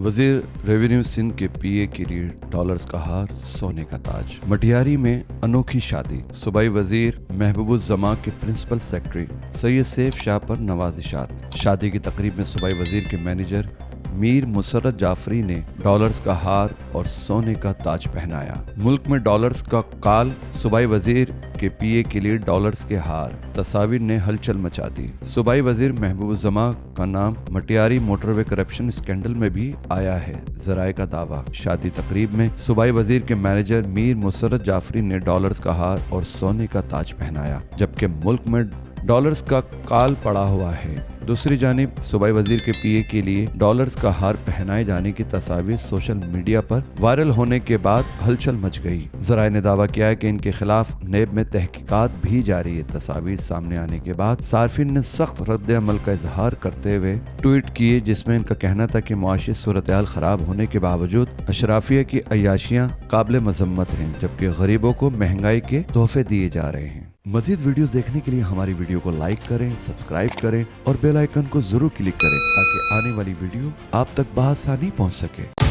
वजीर रेवेन्यू सिंध के पीए के लिए डॉलर्स का हार, सोने का ताज। मटियारी में अनोखी शादी, सूबाई वजीर महबूबुज़्ज़मा के प्रिंसिपल सेक्रेटरी सैयद सैफ शाह पर नवाजिशात। शादी की तकरीब में सूबाई वजीर के मैनेजर मीर मुसर्रत जाफरी ने डॉलर्स का हार और सोने का ताज पहनाया। मुल्क में डॉलर्स का काल, सूबाई वजीर के पीए के लिए डॉलर्स के हार, तस्वीर ने हलचल मचा दी। सूबाई वजीर महबूबुज़्ज़मा का नाम मटियारी मोटरवे करप्शन स्कैंडल में भी आया है, ज़राए का दावा। शादी तकरीब में सूबाई वजीर के मैनेजर मीर मुसर्रत जाफरी ने डॉलर्स का हार और सोने का ताज पहनाया, जबकि मुल्क में डॉलर्स का काल पड़ा हुआ है। दूसरी जानिब सूबाई वजीर के पीए के लिए डॉलर्स का हार पहनाए जाने की तस्वीर सोशल मीडिया पर वायरल होने के बाद हलचल मच गई। ज़राए ने दावा किया है कि इनके खिलाफ नेब में तहकीकात भी जारी है। तस्वीर सामने आने के बाद सार्फिन ने सख्त रद्द अमल का इजहार करते हुए ट्वीट किए, जिसमें इनका कहना था कि मुआशी सूरत-ए-हाल खराब होने के बावजूद अशराफिया की अय्याशियाँ काबिल मजम्मत हैं, जबकि गरीबों को महंगाई के तोहफे दिए जा रहे हैं। मजीद वीडियोस देखने के लिए हमारी वीडियो को लाइक करें, सब्सक्राइब करें और बेल आइकन को जरूर क्लिक करें ताकि आने वाली वीडियो आप तक बआसानी पहुंच सके।